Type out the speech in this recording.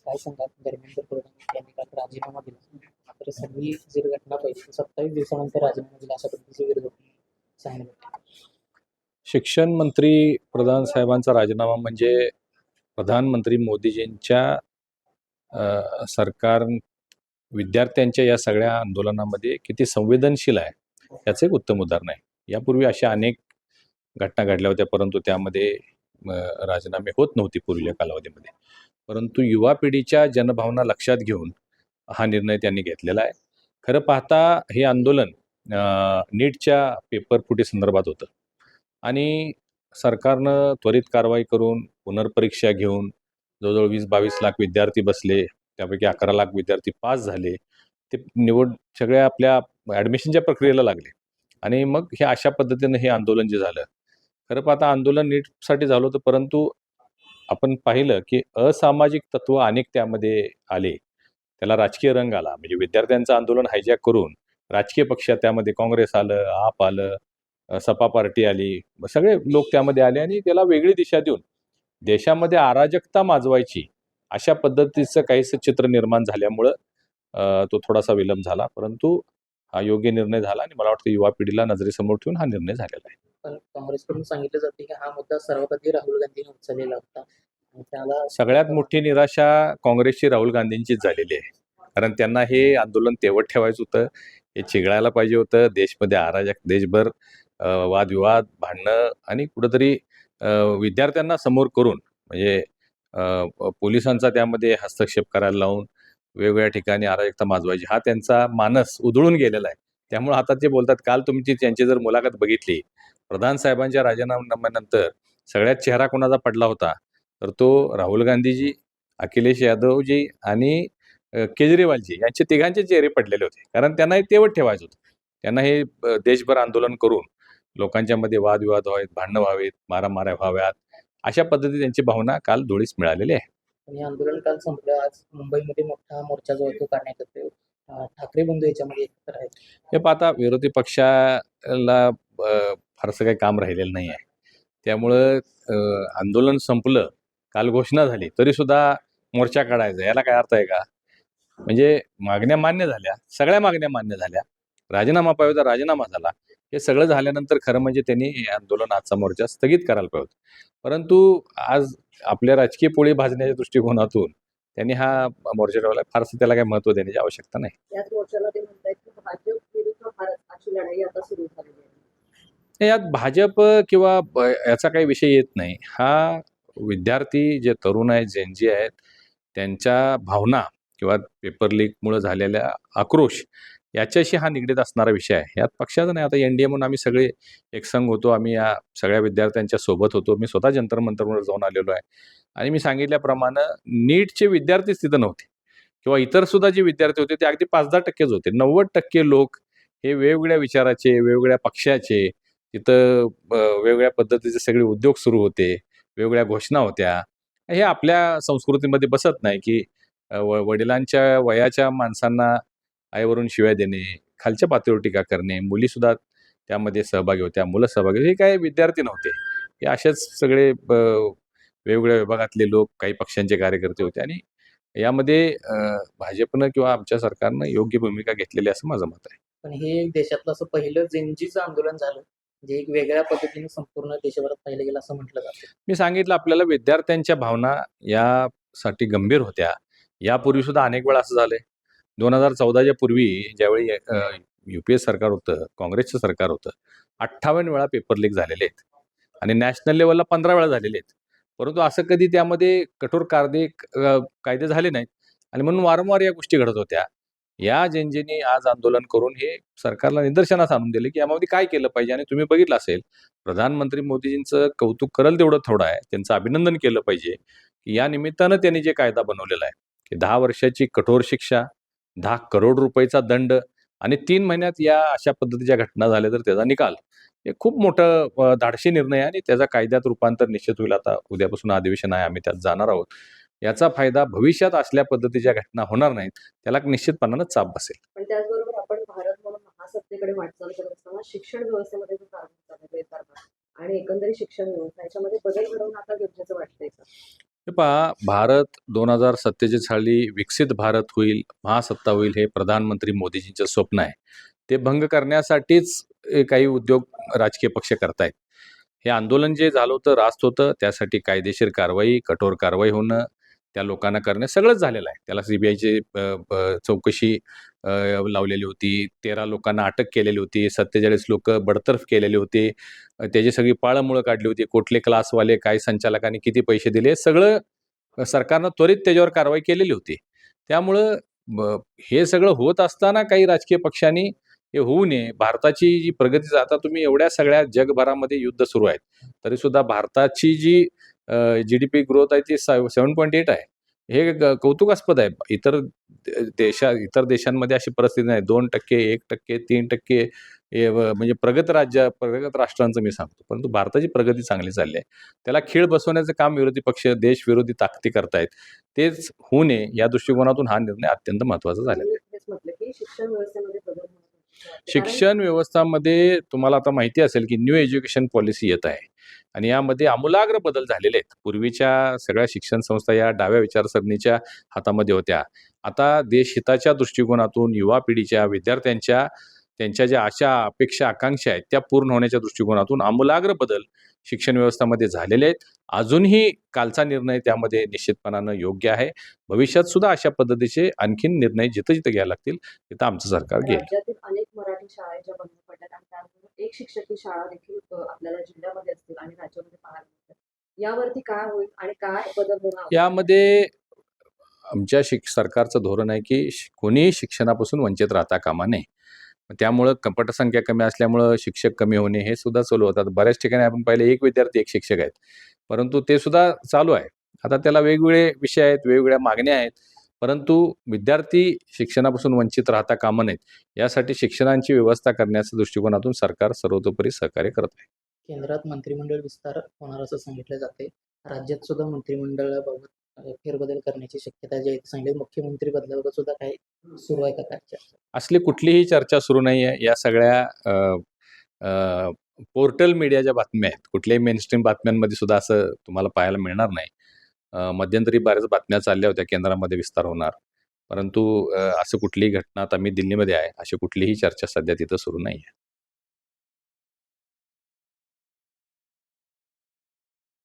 काय सांगाल धर्मेंद्र प्रधान यांनी काल राजीनामा दिला, मात्र सगळी जर घटना पाहिजे 27 दिवसानंतर राजीनामा दिला अशा पद्धतीचे विरोधक सांगितले. शिक्षण मंत्री प्रधान साहेबांचा राजीनामा म्हणजे प्रधानमंत्री मोदीजींच्या सरकार विद्यार्थ्यांच्या या सगळ्या आंदोलनामध्ये किती संवेदनशील आहे याचं एक उत्तम उदाहरण आहे. यापूर्वी अशा अनेक घटना घडल्या होत्या, परंतु त्यामध्ये राजीनामे होत नव्हती पूर्वीच्या कालावधीमध्ये. परंतु युवा पिढीच्या जनभावना लक्षात घेऊन हा निर्णय त्यांनी घेतलेला आहे. खरं पाहता हे आंदोलन नीटच्या पेपर फुटी संदर्भात होतं आणि सरकारनं त्वरित कारवाई करून पुनर्परीक्षा घेऊन जवळजवळ 20-22 लाख विद्यार्थी बसले, त्यापैकी 11 लाख विद्यार्थी पास झाले. ते सगळ्या आपल्या ॲडमिशनच्या प्रक्रियेला लागले आणि मग हे अशा पद्धतीनं हे आंदोलन जे झालं, खरं पाहता आंदोलन नीटसाठी झालं होतं, परंतु आपण पाहिलं की असामाजिक तत्व अनेक त्यामध्ये आले. त्याला राजकीय रंग आला. म्हणजे विद्यार्थ्यांचं आंदोलन हायजॅक करून राजकीय पक्ष त्यामध्ये काँग्रेस आलं, आप आलं, सपा पार्टी आली, सगळे लोक त्यामध्ये आले आणि त्याला वेगळी दिशा देऊन देशामध्ये अराजकता माजवायची अशा पद्धतीचं काहीसं चित्र निर्माण झाल्यामुळं तो थोडासा विलंब झाला, परंतु हा योग्य निर्णय झाला आणि मला वाटतं युवा पिढीला नजरेसमोर ठेवून हा निर्णय झालेला आहे. पण काँग्रेसकडून सांगितलं जाते की हा मुद्दा सर्वाधिक राहुल गांधींनी उचललेला होता आणि त्याला सगळ्यात मोठी निराशा काँग्रेसची राहुल गांधींचीच झालेली आहे. कारण त्यांना हे आंदोलन तेवढं ठेवायचं होतं, हे चिघळायला पाहिजे होतं. देशमध्ये अराजक, देशभर वादविवाद, भांडणं आणि कुठंतरी विद्यार्थ्यांना समोर करून म्हणजे पोलिसांचा त्यामध्ये हस्तक्षेप करायला लावून वेगवेगळ्या ठिकाणी अराजकता माजवायची हा त्यांचा मानस उधळून गेलेला आहे. त्यामुळे आता ते बोलतात, काल तुमची त्यांची जर मुलाखत बघितली, प्रधान साहेबांच्या राजीनाम्यानंतर सगळ्यात चेहरा कोणाचा पडला होता, तर तो राहुल गांधीजी, अखिलेश यादवजी आणि केजरीवालजी यांचे तिघांचे चेहरे पडलेले होते. कारण त्यांना हे तेवढं ठेवायचं होतं. त्यांना हे देशभर आंदोलन करून लोकांच्या मध्ये वादविवाद व्हावेत, भांडणं व्हावेत, मारामाऱ्या व्हाव्यात, अशा पद्धतीने त्यांची भावना काल धुळीस मिळालेली आहे. आणि आंदोलन काल संपलं. आज मुंबईमध्ये मोठा मोर्चा जो आहे तो काढण्यात येतोय. ठाकरे बंधू याच्यामध्ये एकत्र आहेत. हे पाहता विरोधी पक्षाला फारसं काही काम राहिलेलं नाही आहे. त्यामुळं आंदोलन संपलं, काल घोषणा झाली, तरी सुद्धा मोर्चा काढायचा याला काय अर्थ आहे का? म्हणजे मागण्या मान्य झाल्या, सगळ्या मागण्या मान्य झाल्या, राजीनामा पाहिजे होता, राजीनामा झाला. हे सगळं झाल्यानंतर खरं म्हणजे त्यांनी हे आंदोलन, आजचा मोर्चा स्थगित करायला पाहिजे होता. परंतु आज आपल्या राजकीय पोळी भाजण्याच्या दृष्टिकोनातून त्यांनी हा मोर्चा ठेवला. फारसं त्याला काही महत्त्व देण्याची आवश्यकता नाही. याच मोर्चाला ते म्हणतायत की भाजप विरुद्ध भारत अशी लढाई आता सुरू झालेली आहे. यात भाजप किंवा याचा काही विषय येत नाही. हा विद्यार्थी जे तरुण आहेत, जेनजी आहेत, त्यांच्या भावना किंवा पेपर लीकमुळे झालेल्या आक्रोश याच्याशी हा निगडीत असणारा विषय आहे. यात पक्षाचा नाही. आता एनडीए म्हणून आम्ही सगळे एकसंघ होतो, आम्ही या सगळ्या विद्यार्थ्यांच्या सोबत होतो. मी स्वतः जंतर मंतरवर जाऊन आलेलो आहे आणि मी सांगितल्याप्रमाणे नीटचे विद्यार्थीच तिथं नव्हते किंवा इतर सुद्धा जे विद्यार्थी होते ते अगदी 5-10% होते. 90% लोक हे वेगवेगळ्या विचाराचे, वेगवेगळ्या पक्षाचे, तिथं वेगवेगळ्या पद्धतीचे सगळे उद्योग सुरू होते, वेगवेगळ्या घोषणा होत्या. हे आपल्या संस्कृतीमध्ये बसत नाही की वडिलांच्या वयाच्या माणसांना आईवरून शिव्या देणे, खालच्या पातळीवर टीका करणे, मुलीसुद्धा त्यामध्ये सहभागी होत्या, मुलं सहभागी होते. हे काही विद्यार्थी नव्हते. हे असेच सगळे वेगवेगळ्या विभागातले लोक, काही पक्षांचे कार्यकर्ते होते आणि यामध्ये भाजपनं किंवा आमच्या सरकारनं योग्य भूमिका घेतलेली असं माझं मत आहे. पण हे देशातलं असं पहिलं जेनजीचं आंदोलन झालं, जे एक वेगळ्या पद्धतीने संपूर्ण देशभरात पाहिलं गेलं असं म्हटलं जातं. मी सांगितलं आपल्याला विद्यार्थ्यांच्या भावना यासाठी गंभीर होत्या. यापूर्वी सुद्धा अनेक वेळा असं झालंय. 2014च्या पूर्वी ज्यावेळी युपीए सरकार होतं, काँग्रेसचं सरकार होतं, 58 वेळा पेपर लीक झालेले आहेत आणि नॅशनल लेव्हलला 15 वेळा झालेले आहेत. परंतु असं कधी त्यामध्ये कठोर कायदे झाले नाहीत आणि म्हणून वारंवार या गोष्टी घडत होत्या. या जेनजींनी आज आंदोलन करून हे सरकारला निदर्शनास आणून दिले की यामध्ये काय केलं पाहिजे आणि तुम्ही बघितलं असेल, प्रधानमंत्री मोदीजींचं कौतुक करल तेवढं थोडं आहे. त्यांचं अभिनंदन केलं पाहिजे की या निमित्तानं त्यांनी जे कायदा बनवलेला आहे की 10 वर्षाची कठोर शिक्षा, 10 करोड रुपयेचा दंड आणि 3 महिन्यात या अशा पद्धतीच्या घटना झाल्या तर त्याचा निकाल, हे खूप मोठं धाडसी निर्णय आहे आणि त्याचा कायद्यात रूपांतर निश्चित होईल. आता उद्यापासून अधिवेशन आहे, आम्ही त्यात जाणार आहोत. याचा फायदा भविष्यात असल्या पद्धतीच्या घटना होणार नाहीत, त्याला निश्चितपणानं चाप बसेल. पण त्याचबरोबर आपण भारत म्हणून महासत्तेकडे वाटचाल करत असताना शिक्षण व्यवस्थेमध्ये जो कारभार चालू आहे, आणि एकंदरीत शिक्षण व्यवस्था याच्यामध्ये बदल घडवून आता गरजेचं वाटतंय का? हे पहा, भारत 2047 साली विकसित भारत होईल, महासत्ता होईल, हे प्रधानमंत्री मोदीजींचं स्वप्न आहे. ते भंग करण्यासाठीच काही उद्योग राजकीय पक्ष करतायत. हे आंदोलन जे झालं होतं, रास्त होतं, त्यासाठी कायदेशीर कारवाई, कठोर कारवाई होणं, त्या लोकांना करणं सगळंच झालेलं आहे. त्याला सीबीआयची चौकशी लावलेली होती. 13 लोकांना अटक केलेली होती. 47 लोकं बडतर्फ केलेले होते. त्याची सगळी पाळंमुळं काढली होती. कुठले क्लासवाले, काय संचालकांनी किती पैसे दिले, हे सगळं सरकारनं त्वरित त्याच्यावर कारवाई केलेली होती. त्यामुळं हे सगळं होत असताना काही राजकीय पक्षांनी हे होऊ नये. भारताची जी प्रगती, आता तुम्ही एवढ्या सगळ्या जगभरामध्ये युद्ध सुरू आहेत, तरीसुद्धा भारताची जी GDP ग्रोथ आहे ती 7.8 आहे. हे कौतुकास्पद आहे. इतर देशांमध्ये अशी परिस्थिती नाही. 2%, 1%, 3% म्हणजे प्रगत राष्ट्रांचं मी सांगतो. परंतु भारताची प्रगती चांगली चालली आहे. त्याला खीळ बसवण्याचं काम विरोधी पक्ष, देशविरोधी ताकदी करतायत. तेच होऊ नये या दृष्टिकोनातून हा निर्णय अत्यंत महत्त्वाचा झालेला आहे. हेच म्हटलं की शिक्षण व्यवस्थेमध्ये बदल होणं गरजेचं आहे. शिक्षण व्यवस्थामध्ये तुम्हाला आता माहिती असेल की न्यू एज्युकेशन पॉलिसी येत आहे आणि यामध्ये आमूलाग्र बदल झालेले आहेत. पूर्वीच्या सगळ्या शिक्षण संस्था या डाव्या विचारसरणीच्या हातामध्ये होत्या. आता देशहिताच्या दृष्टिकोनातून युवा पिढीच्या, विद्यार्थ्यांच्या, त्यांच्या ज्या आशा, अपेक्षा, आकांक्षा आहेत त्या पूर्ण होण्याच्या दृष्टिकोनातून आमूलाग्र बदल शिक्षण व्यवस्थेमध्ये झालेले आहेत. अजूनही कालचा निर्णय त्यामध्ये निश्चितपणानं योग्य आहे. भविष्यात सुद्धा अशा पद्धतीचे आणखीन निर्णय जिथं घ्यायला लागतील तिथं आमचं सरकार घेईल. राज्यातील अनेक मराठी शाळा ज्या बंद पडल्यात आणि त्यानंतर एक शिक्षकी शाळा देखील आपल्याला जिल्ह्यामध्ये असतील आणि राज्यामध्ये पाहायला मिळतात. यावरती काय होईल आणि काय बदल होणार आवश्यक आहे? यामध्ये आमच्या सरकारचं धोरण आहे की कोणीही शिक्षणापासून वंचित राहता कामा नये. त्यामुळं पटसंख्या कमी असल्यामुळं शिक्षक कमी होणे हे सुद्धा चालू होतात. बऱ्याच ठिकाणी आपण पाहिले 1 विद्यार्थी 1 शिक्षक आहेत. परंतु ते सुद्धा चालू आहे. आता त्याला वेगवेगळे विषय आहेत, वेगवेगळ्या मागण्या आहेत. परंतु विद्यार्थी शिक्षणापासून वंचित राहता कामा नयेत, यासाठी शिक्षणाची व्यवस्था करण्याच्या दृष्टिकोनातून सरकार सर्वतोपरी सहकार्य करत आहे. केंद्रात मंत्रिमंडळ विस्तार होणार असं सांगितलं जाते. राज्यात सुद्धा मंत्रिमंडळाबाबत फेरबदल करण्याची शक्यता जी आहे ती सांगितली. मुख्यमंत्री बदलाबाबत सुद्धा काही सुरू आहे का काय चर्चा? असली कुठलीही चर्चा सुरू नाही आहे. या सगळ्या पोर्टल मीडियाच्या बातम्या आहेत. कुठल्याही मेनस्ट्रीम बातम्यांमध्ये सुद्धा असं तुम्हाला पाहायला मिळणार नाही. मध्यंतरी बऱ्याच बातम्या चालल्या होत्या केंद्रामध्ये विस्तार होणार. परंतु असं कुठलीही घटना, आता मी दिल्लीमध्ये आहे, अशी कुठलीही चर्चा सध्या तिथं सुरू नाही आहे.